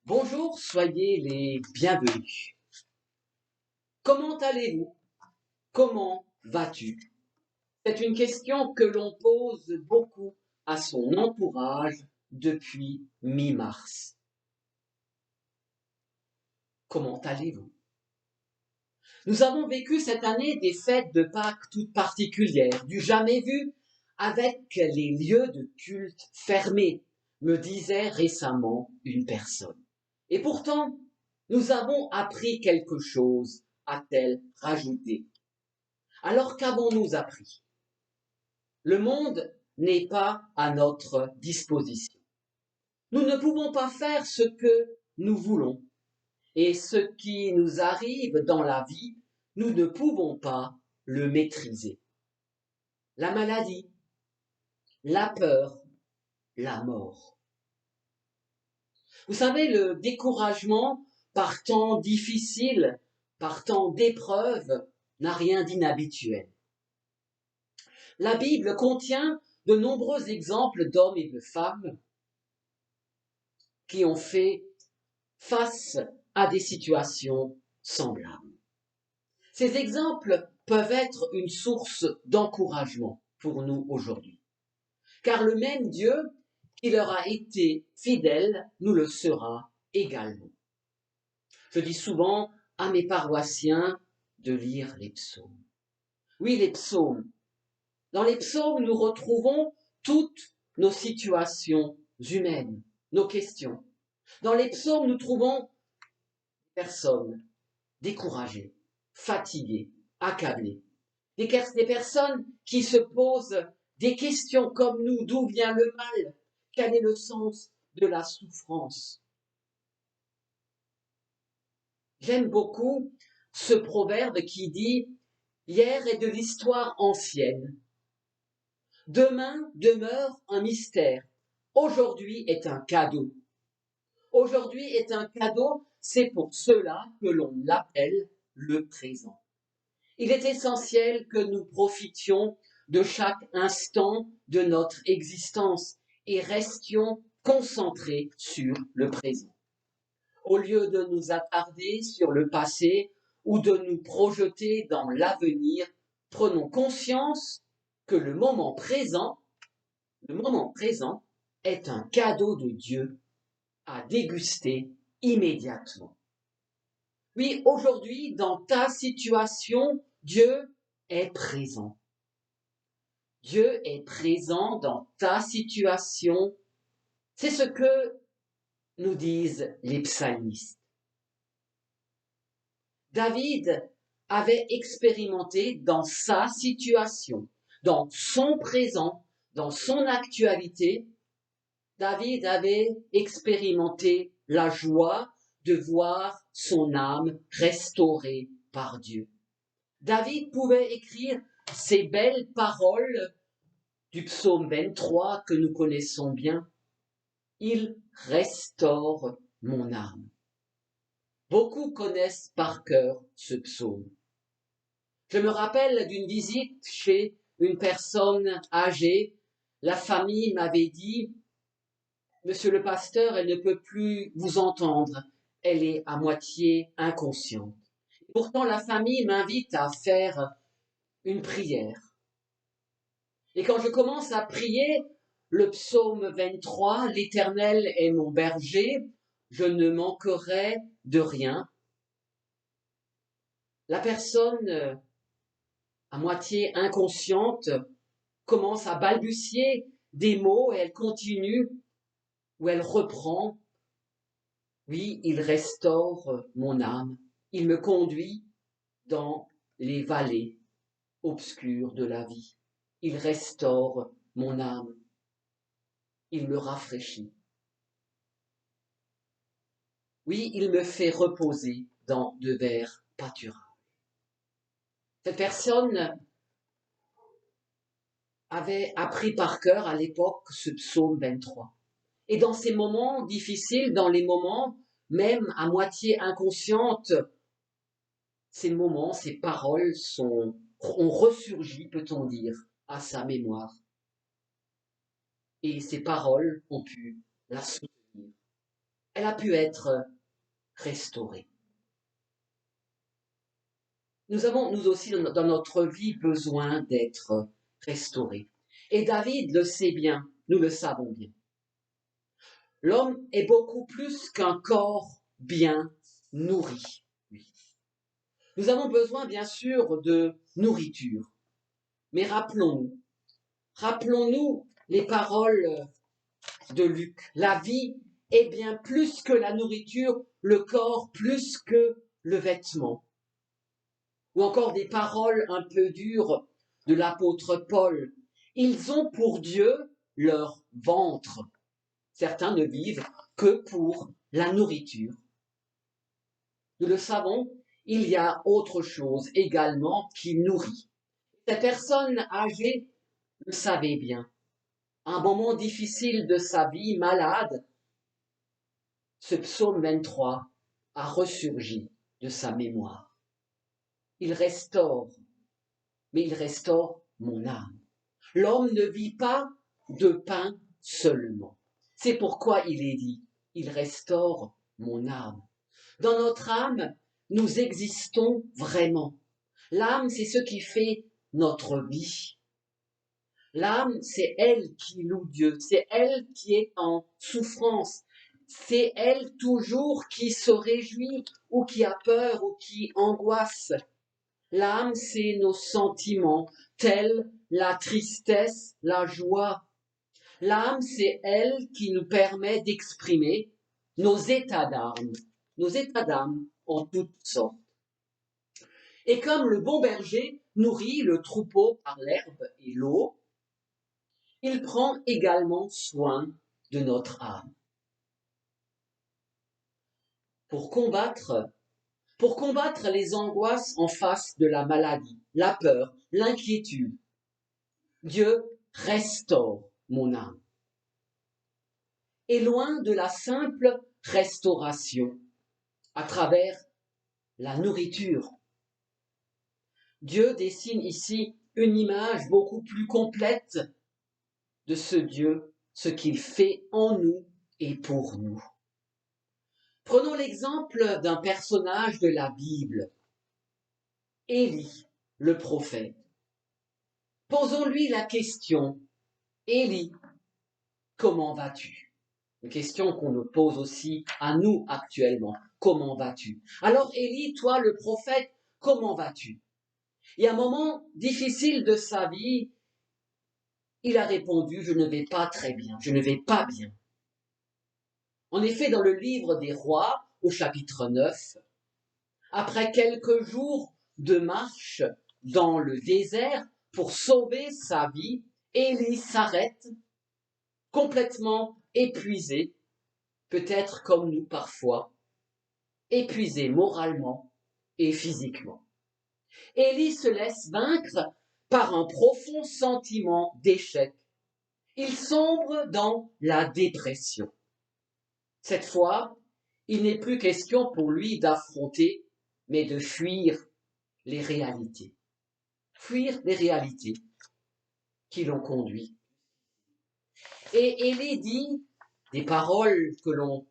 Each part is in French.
Bonjour, soyez les bienvenus. Comment allez-vous? Comment vas-tu? C'est une question que l'on pose beaucoup à son entourage depuis mi-mars. Comment allez-vous? Nous avons vécu cette année des fêtes de Pâques toutes particulières, du jamais vu, avec les lieux de culte fermés, me disait récemment une personne. Et pourtant, nous avons appris quelque chose, a-t-elle rajouté. Alors qu'avons-nous appris? Le monde n'est pas à notre disposition. Nous ne pouvons pas faire ce que nous voulons. Et ce qui nous arrive dans la vie, nous ne pouvons pas le maîtriser. La maladie, la peur, la mort. Vous savez, le découragement par temps difficile, par temps d'épreuve, n'a rien d'inhabituel. La Bible contient de nombreux exemples d'hommes et de femmes qui ont fait face à des situations semblables. Ces exemples peuvent être une source d'encouragement pour nous aujourd'hui, car le même Dieu qui leur a été fidèle nous le sera également. Je dis souvent à mes paroissiens de lire les psaumes. Oui, les psaumes. Dans les psaumes, nous retrouvons toutes nos situations humaines, nos questions. Dans les psaumes, nous trouvons des personnes découragées, fatiguées, accablées. Des personnes qui se posent des questions comme nous. D'où vient le mal? Quel est le sens de la souffrance? J'aime beaucoup ce proverbe qui dit « Hier est de l'histoire ancienne. Demain demeure un mystère. Aujourd'hui est un cadeau. Aujourd'hui est un cadeau, c'est pour cela que l'on l'appelle le présent. Il est essentiel que nous profitions de chaque instant de notre existence et restions concentrés sur le présent. Au lieu de nous attarder sur le passé ou de nous projeter dans l'avenir, prenons conscience que le moment présent est un cadeau de Dieu à déguster immédiatement. Oui, aujourd'hui, dans ta situation, Dieu est présent. Dieu est présent dans ta situation. C'est ce que nous disent les psalmistes. David avait expérimenté dans sa situation, dans son présent, dans son actualité, David avait expérimenté la joie de voir son âme restaurée par Dieu. David pouvait écrire ces belles paroles du psaume 23 que nous connaissons bien. Il restaure mon âme. Beaucoup connaissent par cœur ce psaume. Je me rappelle d'une visite chez une personne âgée. La famille m'avait dit « Monsieur le pasteur, elle ne peut plus vous entendre. Elle est à moitié inconsciente. » Pourtant, la famille m'invite à faire une prière. Et quand je commence à prier le psaume 23, « L'Éternel est mon berger, je ne manquerai de rien », la personne à moitié inconsciente commence à balbutier des mots et elle continue ou elle reprend. Oui, il restaure mon âme, il me conduit dans les vallées obscures de la vie. Il restaure mon âme, il me rafraîchit. Oui, il me fait reposer dans de verts pâturages. Cette personne avait appris par cœur à l'époque ce psaume 23. Et dans ces moments difficiles, dans les moments même à moitié inconscientes, ces moments, ces paroles ont ressurgi, peut-on dire, à sa mémoire. Et ces paroles ont pu la soutenir. elle a pu être restaurée. Nous avons, nous aussi, dans notre vie, besoin d'être restaurés. Et David le sait bien, nous le savons bien. L'homme est beaucoup plus qu'un corps bien nourri. Nous avons besoin, bien sûr, de nourriture. Mais rappelons-nous les paroles de Luc. La vie est bien plus que la nourriture, le corps plus que le vêtement. Ou encore des paroles un peu dures de l'apôtre Paul. Ils ont pour Dieu leur ventre. Certains ne vivent que pour la nourriture. Nous le savons, il y a autre chose également qui nourrit. Ces personnes âgées le savaient bien. À un moment difficile de sa vie, malade, ce psaume 23 a ressurgi de sa mémoire. Il restaure, mais il restaure mon âme. L'homme ne vit pas de pain seulement. C'est pourquoi il est dit, il restaure mon âme. Dans notre âme, nous existons vraiment. L'âme, c'est ce qui fait notre vie. L'âme, c'est elle qui loue Dieu, c'est elle qui est en souffrance, c'est elle toujours qui se réjouit ou qui a peur ou qui angoisse. L'âme, c'est nos sentiments, tels la tristesse, la joie. L'âme, c'est elle qui nous permet d'exprimer nos états d'âme en toutes sortes. Et comme le bon berger nourrit le troupeau par l'herbe et l'eau, il prend également soin de notre âme. Pour combattre les angoisses en face de la maladie, la peur, l'inquiétude, Dieu restaure mon âme. Et loin de la simple restauration à travers la nourriture, Dieu dessine ici une image beaucoup plus complète de ce Dieu, ce qu'il fait en nous et pour nous. Prenons l'exemple d'un personnage de la Bible, Élie, le prophète. Posons-lui la question, Élie, comment vas-tu? Une question qu'on nous pose aussi à nous actuellement. Comment vas-tu? Alors Élie, toi le prophète, comment vas-tu? Et à un moment difficile de sa vie, il a répondu, je ne vais pas très bien, je ne vais pas bien. En effet, dans le livre des Rois, au chapitre 9, après quelques jours de marche dans le désert pour sauver sa vie, Élie s'arrête, complètement épuisé, peut-être comme nous parfois, épuisé moralement et physiquement. Élie se laisse vaincre par un profond sentiment d'échec. Il sombre dans la dépression. Cette fois, il n'est plus question pour lui d'affronter, mais de fuir les réalités. Fuir les réalités qui l'ont conduit. Et Élie dit des paroles que l'on,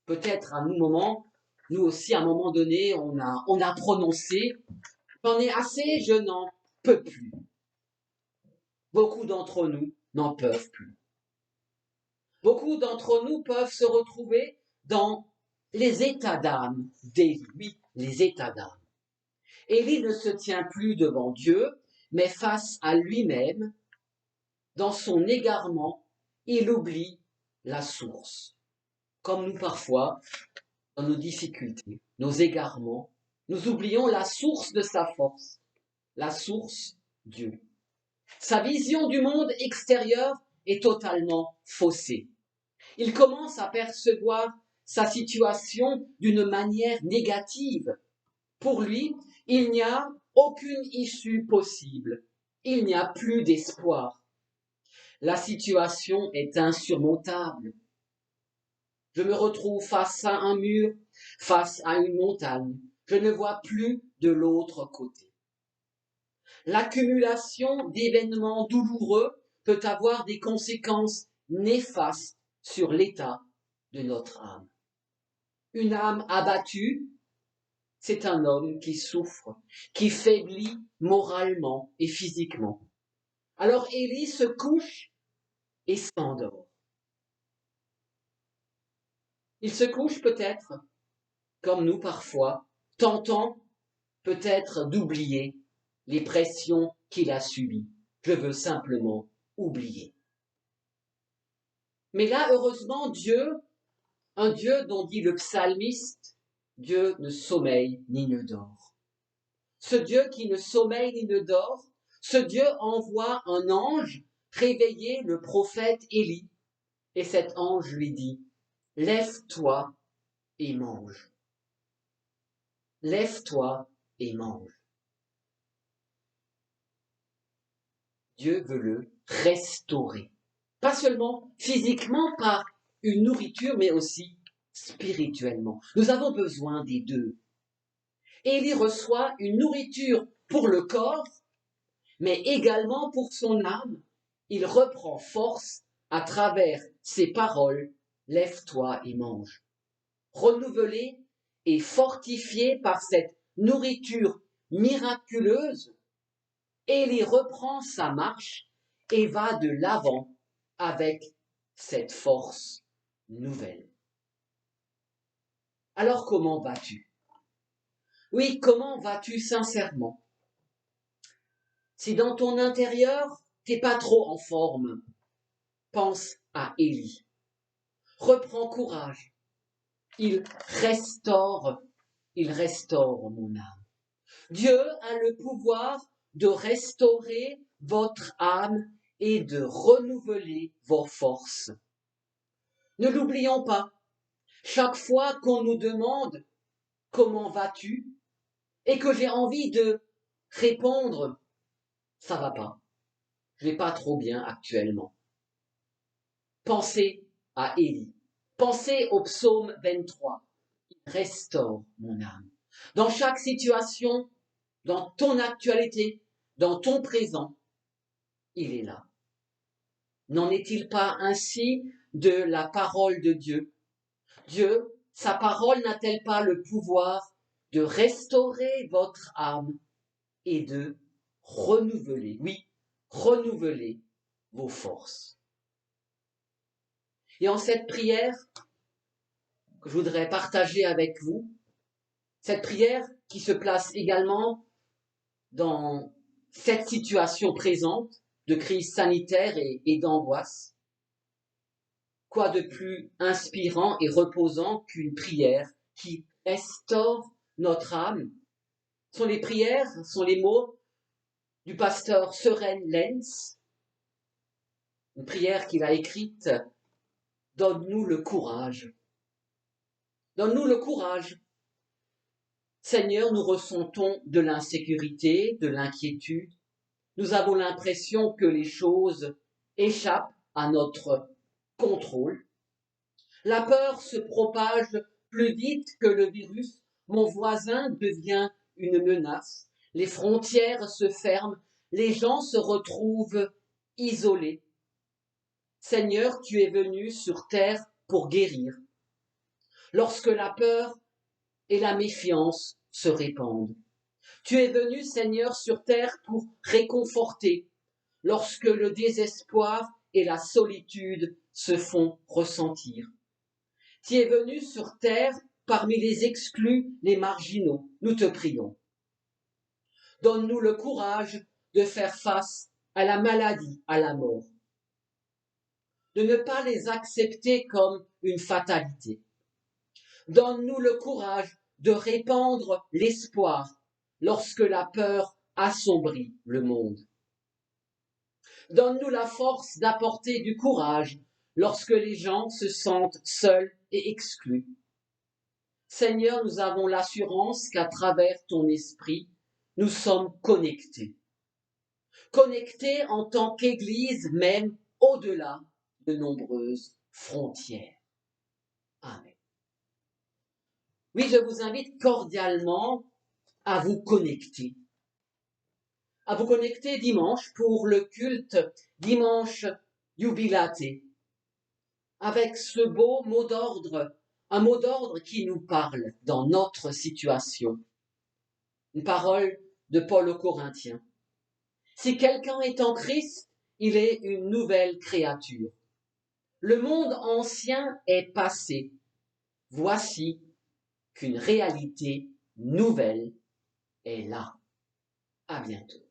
peut-être à un moment, nous aussi à un moment donné, on a prononcé, j'en ai assez, je n'en peux plus. Beaucoup d'entre nous n'en peuvent plus. Beaucoup d'entre nous peuvent se retrouver dans les états d'âme d'Élie, oui, les états d'âme. Élie ne se tient plus devant Dieu, mais face à lui-même. Dans son égarement, il oublie la source. Comme nous parfois, dans nos difficultés, nos égarements, nous oublions la source de sa force, la source Dieu. Sa vision du monde extérieur est totalement faussée. Il commence à percevoir sa situation d'une manière négative. Pour lui, il n'y a aucune issue possible. Il n'y a plus d'espoir. La situation est insurmontable. Je me retrouve face à un mur, face à une montagne. Je ne vois plus de l'autre côté. L'accumulation d'événements douloureux peut avoir des conséquences néfastes sur l'état de notre âme. Une âme abattue, c'est un homme qui souffre, qui faiblit moralement et physiquement. Alors Élie se couche et s'endort. Il se couche peut-être, comme nous parfois, tentant peut-être d'oublier les pressions qu'il a subies. Je veux simplement oublier. Mais là, heureusement, Dieu, un Dieu dont dit le psalmiste, Dieu ne sommeille ni ne dort. Ce Dieu qui ne sommeille ni ne dort, ce Dieu envoie un ange réveiller le prophète Élie. Et cet ange lui dit, lève-toi et mange. Lève-toi et mange. Dieu veut le restaurer. Pas seulement physiquement par une nourriture, mais aussi spirituellement. Nous avons besoin des deux. Élie reçoit une nourriture pour le corps, mais également pour son âme. Il reprend force à travers ses paroles. Lève-toi et mange. Renouvelé et fortifié par cette nourriture miraculeuse, Élie reprend sa marche et va de l'avant avec cette force nouvelle. Alors comment vas-tu? Oui, comment vas-tu sincèrement? Si dans ton intérieur, t'es pas trop en forme, pense à Élie. Reprends courage. Il restaure mon âme. Dieu a le pouvoir de restaurer votre âme et de renouveler vos forces. Ne l'oublions pas, chaque fois qu'on nous demande comment vas-tu et que j'ai envie de répondre ça va pas, je vais pas trop bien actuellement. Pensez à Élie, pensez au psaume 23, il restaure mon âme. Dans chaque situation, dans ton actualité, dans ton présent, il est là. N'en est-il pas ainsi de la parole de Dieu? Dieu, sa parole n'a-t-elle pas le pouvoir de restaurer votre âme et de renouveler, oui, renouveler vos forces? Et en cette prière que je voudrais partager avec vous, cette prière qui se place également dans cette situation présente de crise sanitaire et d'angoisse, quoi de plus inspirant et reposant qu'une prière qui restaure notre âme? Sont les prières, sont les mots du pasteur Søren Lenz, une prière qu'il a écrite, donne-nous le courage. Donne-nous le courage. Seigneur, nous ressentons de l'insécurité, de l'inquiétude. Nous avons l'impression que les choses échappent à notre contrôle. La peur se propage plus vite que le virus. Mon voisin devient une menace. Les frontières se ferment. Les gens se retrouvent isolés. Seigneur, tu es venu sur terre pour guérir. Lorsque la peur et la méfiance se répandent. Tu es venu, Seigneur, sur terre pour réconforter. Lorsque le désespoir et la solitude se font ressentir. Tu es venu sur terre parmi les exclus, les marginaux. Nous te prions. Donne-nous le courage de faire face à la maladie, à la mort. De ne pas les accepter comme une fatalité. Donne-nous le courage de répandre l'espoir lorsque la peur assombrit le monde. Donne-nous la force d'apporter du courage lorsque les gens se sentent seuls et exclus. Seigneur, nous avons l'assurance qu'à travers ton esprit, nous sommes connectés. Connectés en tant qu'Église, même au-delà de nombreuses frontières. Amen. Oui, je vous invite cordialement à vous connecter. À vous connecter dimanche pour le culte dimanche Jubilate. Avec ce beau mot d'ordre, un mot d'ordre qui nous parle dans notre situation. Une parole de Paul aux Corinthiens. Si quelqu'un est en Christ, il est une nouvelle créature. Le monde ancien est passé. Voici qu'une réalité nouvelle est là. À bientôt.